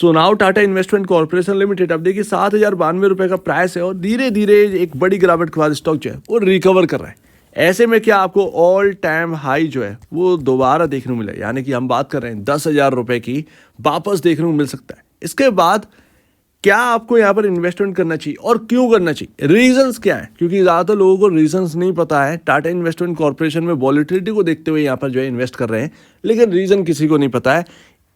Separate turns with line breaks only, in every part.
So now Tata investment corporation limited, अब देखिए 7,092 रुपये का प्राइस है और धीरे धीरे एक बड़ी गिरावट के बाद स्टॉक जो है वो रिकवर कर रहा है। ऐसे में क्या आपको ऑल टाइम हाई जो है वो दोबारा देखने को मिले, यानी कि हम बात कर रहे हैं 10,000 रुपये की वापस देखने को मिल सकता है। इसके बाद क्या आपको यहाँ पर इन्वेस्टमेंट करना चाहिए और क्यों करना चाहिए, रीजंस क्या है, क्योंकि ज़्यादातर लोगों को रीजंस नहीं पता है। टाटा इन्वेस्टमेंट कॉर्पोरेशन में वॉलेटिलिटी को देखते हुए यहाँ पर जो है इन्वेस्ट कर रहे हैं, लेकिन रीजन किसी को नहीं पता है।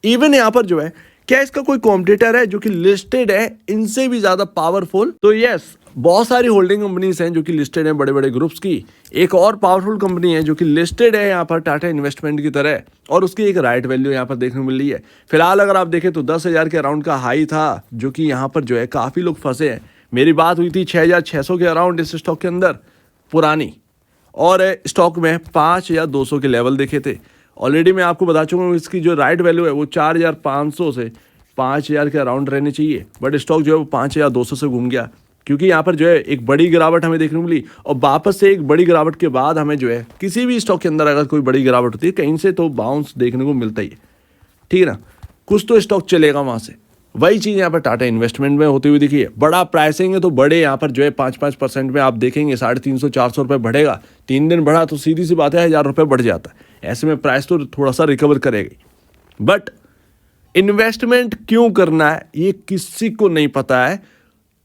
इवन यहाँ पर जो है क्या इसका कोई कॉम्पिटिटर है जो कि लिस्टेड है इनसे भी ज़्यादा पावरफुल? तो यस, बहुत सारी होल्डिंग कंपनीज हैं जो कि लिस्टेड हैं बड़े बड़े ग्रुप्स की। एक और पावरफुल कंपनी है जो कि लिस्टेड है यहाँ पर टाटा इन्वेस्टमेंट की तरह, और उसकी एक राइट वैल्यू यहाँ पर देखने को मिल रही है। फिलहाल अगर आप देखें तो 10,000 के अराउंड का हाई था, जो कि यहाँ पर जो है काफ़ी लोग फंसे हैं। मेरी बात हुई थी 6,600 के अराउंड इस स्टॉक के अंदर पुरानी, और स्टॉक में 5,200 के लेवल देखे थे। ऑलरेडी मैं आपको बता चुका हूँ इसकी जो राइट वैल्यू है वो 4,500 से 5,000 के अराउंड रहनी चाहिए, बट स्टॉक जो है वो 5,200 से घूम गया, क्योंकि यहाँ पर जो है एक बड़ी गिरावट हमें देखने को मिली। और वापस से एक बड़ी गिरावट के बाद हमें जो है किसी भी स्टॉक के अंदर अगर कोई बड़ी गिरावट होती है कहीं से तो बाउंस देखने को मिलता ही है, ठीक है ना, कुछ तो स्टॉक चलेगा वहाँ से। वही चीज़ यहाँ पर टाटा इन्वेस्टमेंट में होती हुई दिखी है। बड़ा प्राइसिंग है तो बड़े यहाँ पर जो है 5-5% में आप देखेंगे 350-400 रुपये बढ़ेगा। 3 दिन बढ़ा तो सीधी सी बात है 1,000 रुपये बढ़ जाता है। ऐसे में प्राइस तो थोड़ा सा रिकवर करेगी, बट इन्वेस्टमेंट क्यों करना है ये किसी को नहीं पता है।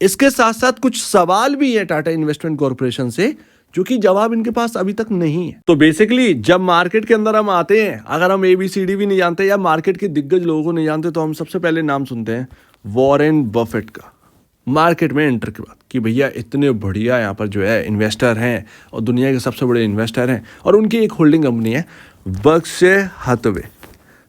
इसके साथ साथ कुछ सवाल भी है टाटा इन्वेस्टमेंट कॉर्पोरेशन से जो कि जवाब इनके पास अभी तक नहीं है। तो बेसिकली जब मार्केट के अंदर हम आते हैं, अगर हम ABCD भी नहीं जानते या मार्केट के दिग्गज लोगों को नहीं जानते, तो हम सबसे पहले नाम सुनते हैं वॉरेन बफेट का मार्केट में एंटर के बाद, कि भैया इतने बढ़िया यहाँ पर जो है इन्वेस्टर हैं और दुनिया के सबसे बड़े इन्वेस्टर हैं, और उनकी एक होल्डिंग कंपनी है बर्कशायर हैथवे,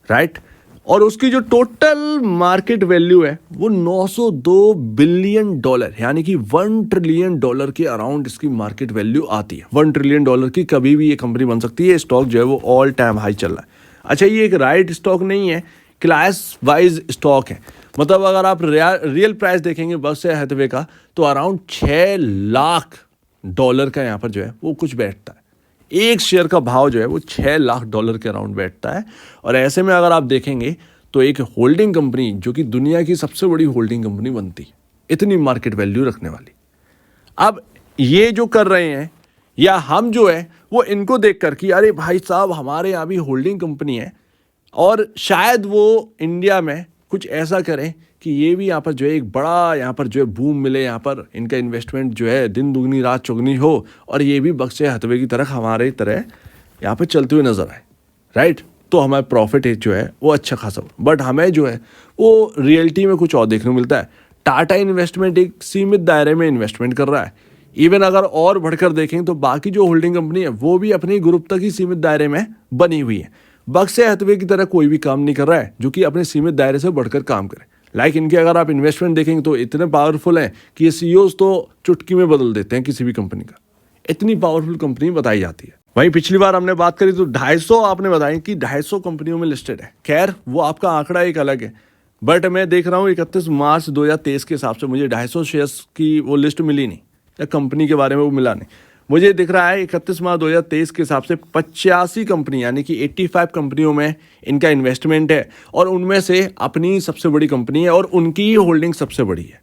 राइट। और उसकी जो टोटल मार्केट वैल्यू है वो $902 बिलियन, यानी कि $1 ट्रिलियन के अराउंड इसकी मार्केट वैल्यू आती है। $1 ट्रिलियन की कभी भी ये कंपनी बन सकती है। स्टॉक जो है वो ऑल टाइम हाई चल रहा है। अच्छा, ये एक राइट स्टॉक नहीं है, क्लास वाइज स्टॉक है। मतलब अगर आप रियल प्राइस देखेंगे बर्कशायर हैथवे का तो अराउंड $6 लाख का यहाँ पर जो है वो कुछ बैठता है। एक शेयर का भाव जो है वो $6 लाख के अराउंड बैठता है। और ऐसे में अगर आप देखेंगे तो एक होल्डिंग कंपनी जो कि दुनिया की सबसे बड़ी होल्डिंग कंपनी बनती है इतनी मार्केट वैल्यू रखने वाली। अब ये जो कर रहे हैं या हम जो है वो इनको देखकर कि अरे भाई साहब हमारे यहाँ भी होल्डिंग कंपनी है और शायद वो इंडिया में कुछ ऐसा करें कि ये भी यहाँ पर जो है एक बड़ा यहाँ पर जो है बूम मिले, यहाँ पर इनका इन्वेस्टमेंट जो है दिन दुगनी रात चौगनी हो और ये भी बर्कशायर हैथवे की तरह हमारे तरह यहाँ पर चलते हुए नजर आए, राइट। तो हमारा प्रॉफिट जो है वो अच्छा खासा, बट हमें जो है वो रियलिटी में कुछ और देखने को मिलता है। टाटा इन्वेस्टमेंट एक सीमित दायरे में इन्वेस्टमेंट कर रहा है। इवन अगर और बढ़कर देखें तो बाकी जो होल्डिंग कंपनी है वो भी अपने ग्रुप तक ही सीमित दायरे में बनी हुई है। बर्कशायर हैथवे की तरह कोई भी काम नहीं कर रहा है जो कि अपने सीमित दायरे से बढ़कर काम करे। लाइक इनके अगर आप इन्वेस्टमेंट देखेंगे तो इतने पावरफुल हैं कि ये CEOs तो चुटकी में बदल देते हैं किसी भी कंपनी का। इतनी पावरफुल कंपनी बताई जाती है। वहीं पिछली बार हमने बात करी तो 250 आपने बताया कि 250 कंपनियों में लिस्टेड है। खैर वो आपका आंकड़ा एक अलग है, बट मैं देख रहा हूँ 31 मार्च 2023 के हिसाब से मुझे 250 शेयर्स की वो लिस्ट मिली नहीं, या कंपनी के बारे में वो मिला नहीं। मुझे दिख रहा है 31 मार्च 2023 के हिसाब से 85 कंपनी यानी कि 85 कंपनियों में इनका इन्वेस्टमेंट है, और उनमें से अपनी सबसे बड़ी कंपनी है और उनकी ही होल्डिंग सबसे बड़ी है।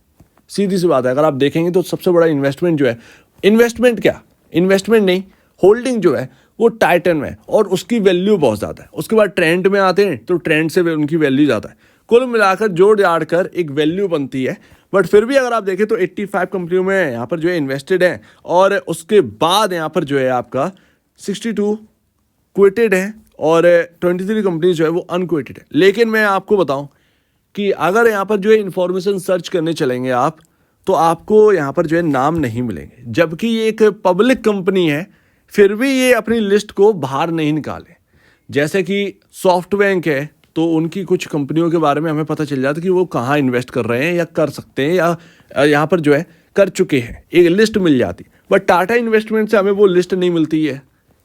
सीधी सी बात है, अगर आप देखेंगे तो सबसे बड़ा इन्वेस्टमेंट जो है, इन्वेस्टमेंट क्या, इन्वेस्टमेंट नहीं, होल्डिंग जो है वो टाइटन में, और उसकी वैल्यू बहुत ज़्यादा है। उसके बाद ट्रेंड में आते हैं तो ट्रेंड से उनकी वैल्यू ज़्यादा है। कुल मिलाकर जोड़ जाड़ कर एक वैल्यू बनती है। बट फिर भी अगर आप देखें तो 85 कंपनियों में यहाँ पर जो है इन्वेस्टेड है, और उसके बाद यहाँ पर जो है आपका 62 क्विटेड है और 23 कंपनीज जो है वो अनक्विटेड है। लेकिन मैं आपको बताऊं कि अगर यहाँ पर जो है इंफॉर्मेशन सर्च करने चलेंगे आप तो आपको यहाँ पर जो है नाम नहीं मिलेंगे, जबकि ये एक पब्लिक कंपनी है फिर भी ये अपनी लिस्ट को बाहर नहीं निकाले। जैसे कि सॉफ्टबैंक है तो उनकी कुछ कंपनियों के बारे में हमें पता चल जाता है कि वो कहाँ इन्वेस्ट कर रहे हैं या कर सकते हैं या यहाँ पर जो है कर चुके हैं, एक लिस्ट मिल जाती। बट टाटा इन्वेस्टमेंट से हमें वो लिस्ट नहीं मिलती है,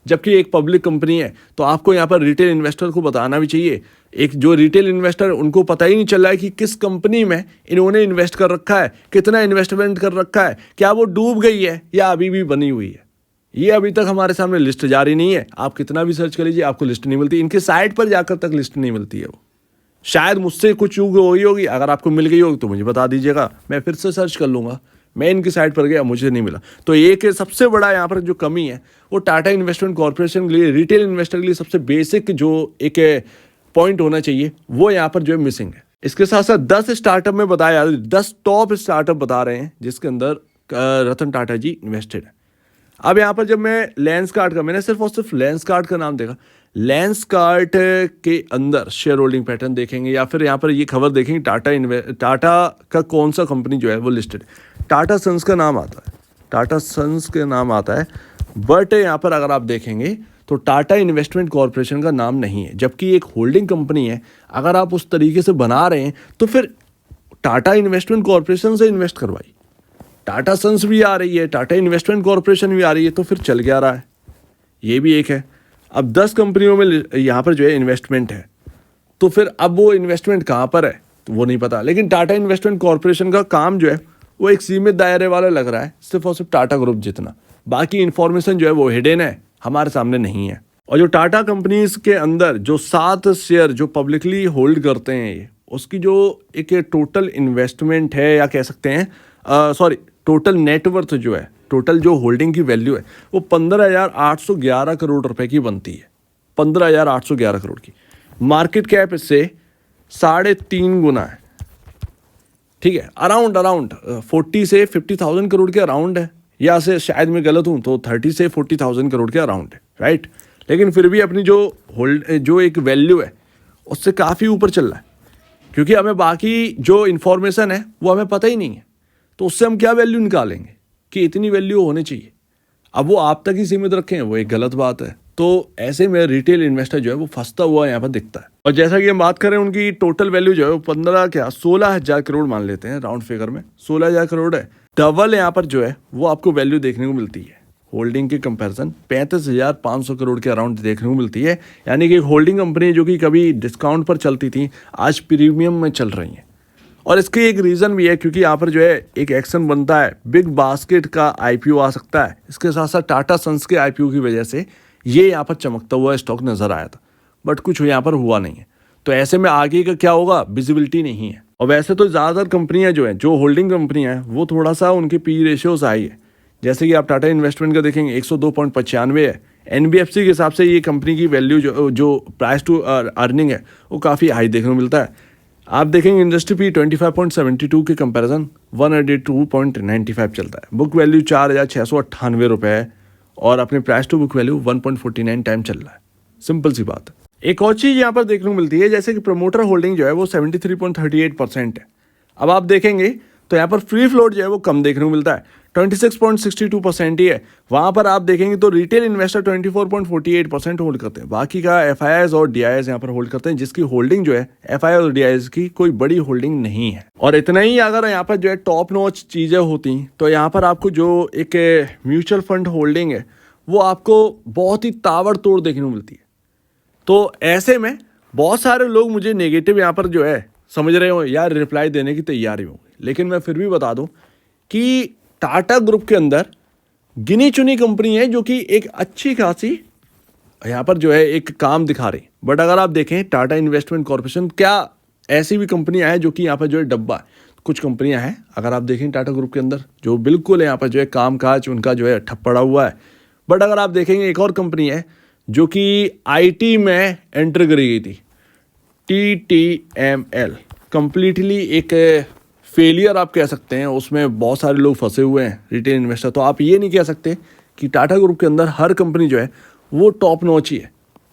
जबकि एक पब्लिक कंपनी है। तो आपको यहाँ पर रिटेल इन्वेस्टर को बताना भी चाहिए। एक जो रिटेल इन्वेस्टर उनको पता ही नहीं चल रहा है कि किस कंपनी में इन्होंने इन्वेस्ट कर रखा है, कितना इन्वेस्टमेंट कर रखा है, क्या वो डूब गई है या अभी भी बनी हुई है। ये अभी तक हमारे सामने लिस्ट जारी नहीं है। आप कितना भी सर्च कर लीजिए आपको लिस्ट नहीं मिलती। इनके साइट पर जाकर तक लिस्ट नहीं मिलती है वो। शायद मुझसे कुछ चूक हो गई होगी, अगर आपको मिल गई होगी तो मुझे बता दीजिएगा, मैं फिर से सर्च कर लूँगा। मैं इनकी साइट पर गया, मुझे नहीं मिला। तो एक सबसे बड़ा यहाँ पर जो कमी है वो टाटा इन्वेस्टमेंट कॉर्पोरेशन के लिए, रिटेल इन्वेस्टर के लिए सबसे बेसिक जो एक पॉइंट होना चाहिए वो यहाँ पर जो है मिसिंग है। इसके साथ साथ 10 स्टार्टअप में बताया, 10 टॉप स्टार्टअप बता रहे हैं जिसके अंदर रतन टाटा जी इन्वेस्टेड है। अब यहाँ पर जब मैं लेंसकार्ट का, मैंने सिर्फ और सिर्फ लेंसकार्ट का नाम देखा, लेंसकार्ट के अंदर शेयर होल्डिंग पैटर्न देखेंगे या फिर यहाँ पर ये खबर देखेंगे टाटा का कौन सा कंपनी जो है वो लिस्टेड है। टाटा सन्स का नाम आता है, टाटा सन्स के नाम आता है, बट यहाँ पर अगर आप देखेंगे तो टाटा इन्वेस्टमेंट कॉर्पोरेशन का नाम नहीं है, जबकि एक होल्डिंग कंपनी है। अगर आप उस तरीके से बना रहे हैं तो फिर टाटा इन्वेस्टमेंट कॉर्पोरेशन से इन्वेस्ट करवाइए। टाटा सन्स भी आ रही है, टाटा इन्वेस्टमेंट कॉर्पोरेशन भी आ रही है, तो फिर चल क्या रहा है, ये भी एक है। अब 10 कंपनियों में यहाँ पर जो है इन्वेस्टमेंट है, तो फिर अब वो इन्वेस्टमेंट कहाँ पर है तो वो नहीं पता। लेकिन टाटा इन्वेस्टमेंट कॉर्पोरेशन का काम जो है वो एक सीमित दायरे वाला लग रहा है, सिर्फ और सिर्फ टाटा ग्रुप जितना। बाकी इन्फॉर्मेशन जो है वो हिडन है, हमारे सामने नहीं है। और जो टाटा कंपनीज के अंदर जो 7 शेयर जो पब्लिकली होल्ड करते हैं, ये उसकी जो एक टोटल इन्वेस्टमेंट है या कह सकते हैं टोटल नेटवर्थ जो है, टोटल जो होल्डिंग की वैल्यू है वो 15,811 करोड़ रुपए की बनती है। 15,811 करोड़ की मार्केट कैप इससे 3.5 गुना है। ठीक है, अराउंड 40 से 50,000 करोड़ के अराउंड है, या से शायद मैं गलत हूँ तो 30 से 40,000 करोड़ के अराउंड है, राइट। लेकिन फिर भी अपनी जो एक वैल्यू है उससे काफ़ी ऊपर चल रहा है, क्योंकि हमें बाकी जो इन्फॉर्मेशन है वो हमें पता ही नहीं है। तो उससे हम क्या वैल्यू निकालेंगे कि इतनी वैल्यू होनी चाहिए। अब वो आप तक ही सीमित रखें, वो एक गलत बात है। तो ऐसे में रिटेल इन्वेस्टर जो है वो फंसता हुआ यहाँ पर दिखता है। और जैसा कि हम बात करें उनकी टोटल वैल्यू जो है वो 16,000 करोड़ मान लेते हैं, राउंड फिगर में 16,000 करोड़ है। डबल यहाँ पर जो है वो आपको वैल्यू देखने को मिलती है होल्डिंग के कंपैरिजन 35,500 करोड़ के अराउंड देखने को मिलती है। यानी कि होल्डिंग कंपनी जो कि कभी डिस्काउंट पर चलती थी आज प्रीमियम में चल रही हैं। और इसके एक रीज़न भी है, क्योंकि यहाँ पर जो है एक एक्शन बनता है, बिग बास्केट का आईपीओ आ सकता है। इसके साथ साथ टाटा सन्स के आईपीओ की वजह से ये यहाँ पर चमकता हुआ स्टॉक नज़र आया था, बट कुछ यहाँ पर हुआ नहीं है। तो ऐसे में आगे का क्या होगा, विजिबिलिटी नहीं है। और वैसे तो ज़्यादातर कंपनियाँ जो हैं, जो होल्डिंग कंपनियाँ हैं, वो थोड़ा सा उनकी पी रेशियोज आई है। जैसे कि आप टाटा इन्वेस्टमेंट का देखेंगे 102.95 है। एनबीएफसी के हिसाब से ये कंपनी की वैल्यू जो प्राइस टू अर्निंग है वो काफ़ी हाई देखने को मिलता है। आप देखेंगे इंडस्ट्री पी 25.72 के कंपैरिजन 182.95 चलता है। बुक वैल्यू 4,698 रुपये है और अपने price to book value 1.49 time चल रहा है। सिंपल सी बात है। एक और चीज़ यहाँ पर देखने को मिलती है, जैसे कि प्रमोटर होल्डिंग जो है वो 73.38% है। अब आप देखेंगे तो यहाँ पर फ्री फ्लोट जो है वो कम देखने को मिलता है, 26.62% ही है। वहाँ पर आप देखेंगे तो रिटेल इन्वेस्टर 24.48% होल्ड करते हैं, बाकी का एफआईआईज और डीआईएस यहाँ पर होल्ड करते हैं, जिसकी होल्डिंग जो है एफआईआई और डीआईएस की कोई बड़ी होल्डिंग नहीं है। और इतना ही अगर यहाँ पर जो है टॉप नॉच चीज़ें होती तो यहाँ पर आपको जो एक म्यूचुअल फंड होल्डिंग है वो आपको बहुत ही ताबड़तोड़ देखने को मिलती है। तो ऐसे में बहुत सारे लोग मुझे नेगेटिव यहाँ पर जो है समझ रहे हो यार, रिप्लाई देने की तैयारी होंगे, लेकिन मैं फिर भी बता दूं कि टाटा ग्रुप के अंदर गिनी चुनी कंपनी है जो कि एक अच्छी खासी यहाँ पर जो है एक काम दिखा रही। बट अगर आप देखें टाटा इन्वेस्टमेंट कॉर्पोरेशन, क्या ऐसी भी कंपनियां हैं जो कि यहाँ पर जो है डब्बा है। कुछ कंपनियां हैं अगर आप देखें टाटा ग्रुप के अंदर जो बिल्कुल यहाँ पर जो है काम काज उनका जो है ठप पड़ा हुआ है। बट अगर आप देखेंगे एक और कंपनी है जो कि आईटी में एंटर करी गई थी, TTML, कंप्लीटली एक फेलियर आप कह सकते हैं। उसमें बहुत सारे लोग फंसे हुए हैं रिटेल इन्वेस्टर। तो आप ये नहीं कह सकते कि टाटा ग्रुप के अंदर हर कंपनी जो है वो टॉप नॉच ही है,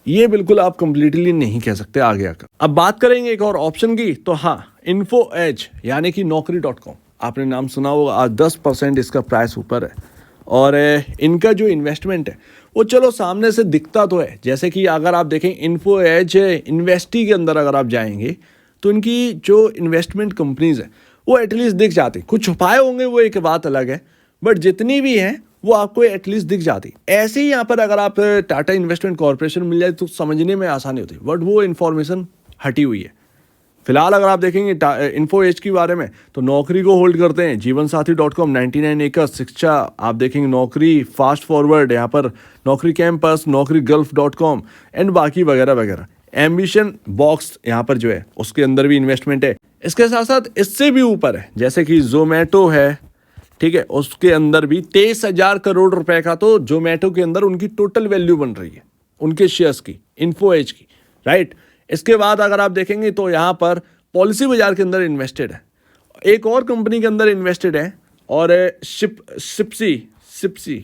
ये बिल्कुल आप कंप्लीटली नहीं कह सकते आगे आकर। अब बात करेंगे एक और ऑप्शन की, तो हाँ, इन्फो एज यानी कि Naukri.com, आपने नाम सुना होगा। आज 10% इसका प्राइस ऊपर है और इनका जो इन्वेस्टमेंट है वो चलो सामने से दिखता तो है। जैसे कि अगर आप देखें इन्फो एज इन्वेस्टी के अंदर अगर आप जाएंगे तो इनकी जो इन्वेस्टमेंट कंपनीज है वो एटलीस्ट दिख जाती। कुछ छुपाए होंगे वो एक बात अलग है, बट जितनी भी हैं वो आपको एटलीस्ट दिख जाती। ऐसे ही यहाँ पर अगर आप टाटा इन्वेस्टमेंट कॉर्पोरेशन मिल जाए तो समझने में आसानी होती है, बट वो इन्फॉर्मेशन हटी हुई है। फिलहाल अगर आप देखेंगे इन्फो एज के बारे में तो नौकरी को होल्ड करते हैं, जीवनसाथी.com, 99 एकर्स, शिक्षा आप देखेंगे, नौकरी, फास्ट फॉरवर्ड, यहाँ पर नौकरी कैंपस, नौकरी गल्फ.com एंड बाकी वगैरह वगैरह। एम्बिशन बॉक्स यहाँ पर जो है उसके अंदर भी इन्वेस्टमेंट है। इसके साथ साथ इससे भी ऊपर है, जैसे कि जोमेटो है, ठीक है, उसके अंदर भी 23,000 करोड़ रुपए का तो जोमेटो के अंदर उनकी टोटल वैल्यू बन रही है उनके शेयर्स की, इन्फो एज की, राइट। इसके बाद अगर आप देखेंगे तो यहाँ पर पॉलिसी बाजार के अंदर इन्वेस्टेड है, एक और कंपनी के अंदर इन्वेस्टेड है, और सिप्सी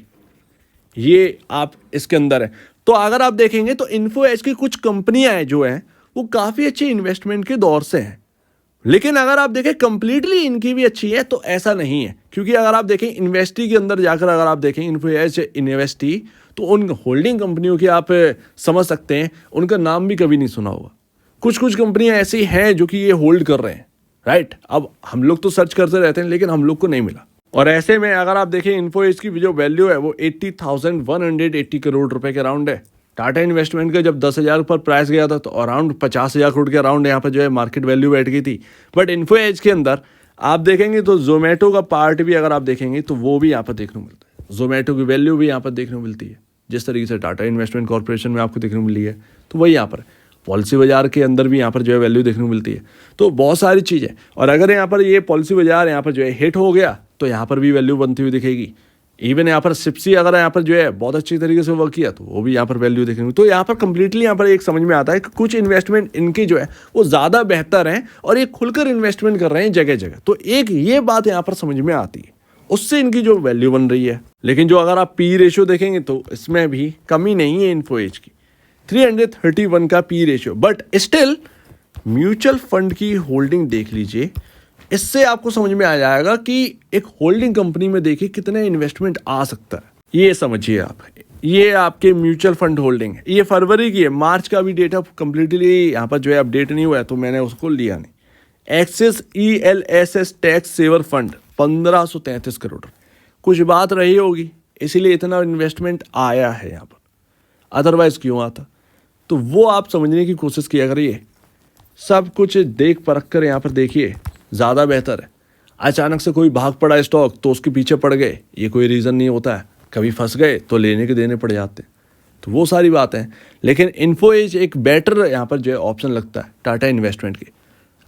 ये आप इसके अंदर है। तो अगर आप देखेंगे तो इन्फो एज की कुछ कंपनियां हैं जो हैं वो काफ़ी अच्छी इन्वेस्टमेंट के दौर से हैं। लेकिन अगर आप देखें कंप्लीटली इनकी भी अच्छी है तो ऐसा नहीं है, क्योंकि अगर आप देखें इन्वेस्टी के अंदर जाकर अगर आप देखें इन्फो एज इन्वेस्टी, तो उन होल्डिंग कंपनियों की आप समझ सकते हैं उनका नाम भी कभी नहीं सुना होगा। कुछ कुछ कंपनियां ऐसी हैं जो कि ये होल्ड कर रहे हैं, राइट। अब हम लोग तो सर्च करते रहते हैं लेकिन हम लोग को नहीं मिला। और ऐसे में अगर आप देखें इन्फो एज की जो वैल्यू है वो 80,180 करोड़ रुपए के अराउंड है। टाटा इन्वेस्टमेंट का जब 10,000 पर प्राइस गया था तो अराउंड 50,000 करोड़ के अराउंड यहाँ पर जो है मार्केट वैल्यू बैठ गई थी। बट इन्फो एज के अंदर आप देखेंगे तो जोमेटो का पार्ट भी अगर आप देखेंगे तो वो भी यहाँ पर देखने को मिलता है, जोमेटो की वैल्यू भी यहाँ पर देखने को मिलती है। जिस तरीके से टाटा इन्वेस्टमेंट कॉर्पोरेशन में आपको देखने को मिली है तो वही यहाँ पर पॉलिसी बाजार के अंदर भी यहाँ पर जो है वैल्यू देखने को मिलती है। तो बहुत सारी चीज़ें, और अगर यहाँ पर ये पॉलिसी बाजार यहाँ पर जो है हिट हो गया तो यहाँ पर भी वैल्यू बनती हुई दिखेगी। इवन यहाँ पर सिप्सी अगर यहाँ पर जो है बहुत अच्छी तरीके से वर्क किया तो वो भी यहाँ पर वैल्यू देखने को। तो यहाँ पर कंप्लीटली यहाँ पर एक समझ में आता है कि कुछ इन्वेस्टमेंट इनकी जो है वो ज़्यादा बेहतर हैं और ये खुलकर इन्वेस्टमेंट कर रहे हैं जगह जगह। तो एक ये बात यहाँ पर समझ में आती है, उससे इनकी जो वैल्यू बन रही है। लेकिन जो अगर आप पी रेशियो देखेंगे तो इसमें भी कमी नहीं है इन्फो एज की, 331 का P ratio. But still mutual fund की होल्डिंग देख लीजिए, इससे आपको समझ में आ जाएगा कि एक होल्डिंग कंपनी में देखिए कितने इन्वेस्टमेंट आ सकता है। ये समझिए आप, ये आपके म्यूचुअल फंड होल्डिंग है, ये फरवरी की है, मार्च का भी डेटा कंप्लीटली यहाँ पर जो है अपडेट नहीं हुआ है तो मैंने उसको लिया नहीं। Axis ELSS tax saver fund 1533 crore, कुछ बात रही होगी इसीलिए इतना इन्वेस्टमेंट आया है यहाँ पर, अदरवाइज क्यों आता। तो वो आप समझने की कोशिश किया करिए, सब कुछ देख परख कर यहाँ पर देखिए, ज़्यादा बेहतर है। अचानक से कोई भाग पड़ा स्टॉक तो उसके पीछे पड़ गए, ये कोई रीज़न नहीं होता है। कभी फंस गए तो लेने के देने पड़ जाते हैं, तो वो सारी बातें हैं। लेकिन इन्फो एज एक बेटर यहाँ पर जो है ऑप्शन लगता है टाटा इन्वेस्टमेंट की।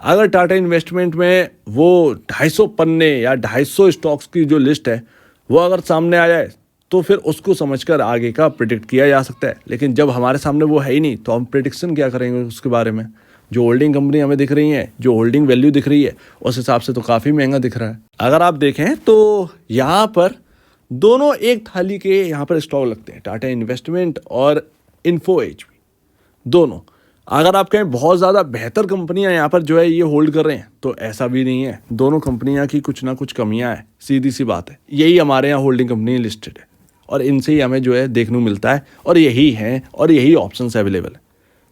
अगर टाटा इन्वेस्टमेंट में वो 250 पन्ने या 250 स्टॉक्स की जो लिस्ट है वो अगर सामने आ जाए तो फिर उसको समझकर आगे का प्रिडिक्ट किया जा सकता है। लेकिन जब हमारे सामने वो है ही नहीं तो हम प्रिडिक्शन क्या करेंगे उसके बारे में। जो होल्डिंग कंपनी हमें दिख रही है, जो होल्डिंग वैल्यू दिख रही है, उस हिसाब से तो काफ़ी महंगा दिख रहा है। अगर आप देखें तो यहाँ पर दोनों एक थाली के यहाँ पर स्टॉक लगते हैं, टाटा इन्वेस्टमेंट और इन्फो एज भी, दोनों। अगर आप कहें बहुत ज़्यादा बेहतर कंपनियां यहाँ पर जो है ये होल्ड कर रहे हैं तो ऐसा भी नहीं है, दोनों कंपनियां की कुछ ना कुछ कमियां हैं, सीधी सी बात है। यही हमारे यहाँ होल्डिंग कंपनी लिस्टेड है और इनसे ही हमें जो है देखने को मिलता है और यही है और यही ऑप्शंस अवेलेबल है।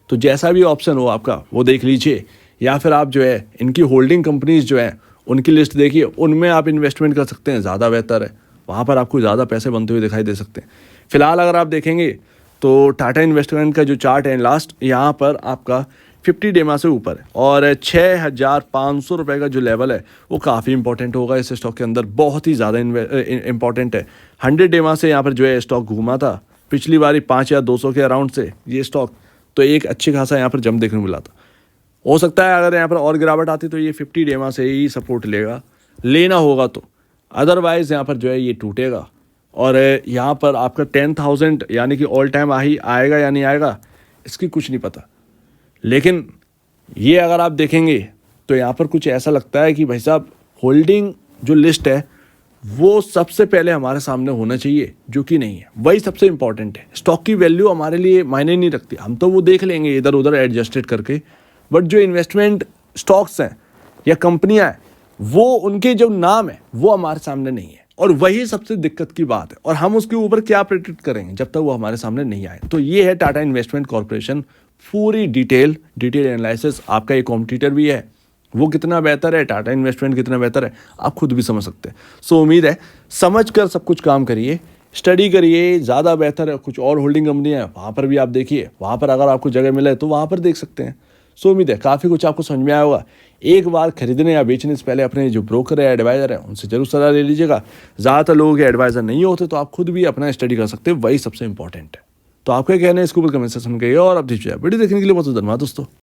तो जैसा भी ऑप्शन हो आपका वो देख लीजिए, या फिर आप जो है इनकी होल्डिंग कंपनीज जो है उनकी लिस्ट देखिए, उनमें आप इन्वेस्टमेंट कर सकते हैं, ज़्यादा बेहतर है। वहाँ पर आपको ज़्यादा पैसे बनते हुए दिखाई दे सकते हैं। फिलहाल अगर आप देखेंगे तो टाटा इन्वेस्टमेंट का जो चार्ट है लास्ट, यहाँ पर आपका 50 डेमा से ऊपर है और 6,500 रुपये का जो लेवल है वो काफ़ी इंपॉर्टेंट होगा इस स्टॉक के अंदर, बहुत ही ज़्यादा इंपॉर्टेंट है। 100 डेमा से यहाँ पर जो है स्टॉक घूमा था पिछली बारी 5,200 के अराउंड से ये स्टॉक, तो एक अच्छी खासा यहाँ पर जंप देखने को मिला था। हो सकता है अगर यहाँ पर और गिरावट आती तो ये 50 डेमा से ही सपोर्ट लेना होगा तो, अदरवाइज़ यहाँ पर जो है ये टूटेगा। और यहाँ पर आपका 10,000 यानी कि ऑल टाइम हाई आएगा या नहीं आएगा इसकी कुछ नहीं पता। लेकिन ये अगर आप देखेंगे तो यहाँ पर कुछ ऐसा लगता है कि भाई साहब होल्डिंग जो लिस्ट है वो सबसे पहले हमारे सामने होना चाहिए, जो कि नहीं है। वही सबसे इंपॉर्टेंट है। स्टॉक की वैल्यू हमारे लिए मायने नहीं रखती, हम तो वो देख लेंगे इधर उधर एडजस्टेड करके, बट जो इन्वेस्टमेंट स्टॉक्स हैं या कंपनियां हैं वो उनके जो नाम है वो हमारे सामने नहीं है, और वही सबसे दिक्कत की बात है। और हम उसके ऊपर क्या प्रेडिक्ट करेंगे जब तक वो हमारे सामने नहीं आए। तो ये है टाटा इन्वेस्टमेंट कॉर्पोरेशन, पूरी डिटेल एनालिसिस। आपका एक कॉम्पिटिटर भी है, वो कितना बेहतर है, टाटा इन्वेस्टमेंट कितना बेहतर है, आप खुद भी समझ सकते हैं। सो उम्मीद है समझ कर सब कुछ काम करिए, स्टडी करिए, ज़्यादा बेहतर है। कुछ और होल्डिंग कंपनियाँ हैं वहाँ पर भी आप देखिए, वहाँ पर अगर आपको जगह मिले तो वहाँ पर देख सकते हैं। सो उम्मीद है काफ़ी कुछ आपको समझ में आया होगा। एक बार खरीदने या बेचने से पहले अपने जो ब्रोकर है, एडवाइज़र है, उनसे जरूर सलाह ले लीजिएगा। ज़्यादातर लोगों के एडवाइज़र नहीं होते तो आप खुद भी अपना स्टडी कर सकते हैं, वही सबसे इंपॉर्टेंट है। तो आपका क्या कहना है इसके ऊपर कमेंट सेक्शन में कहिए और आप वीडियो देखने के लिए बहुत धन्यवाद दोस्तों।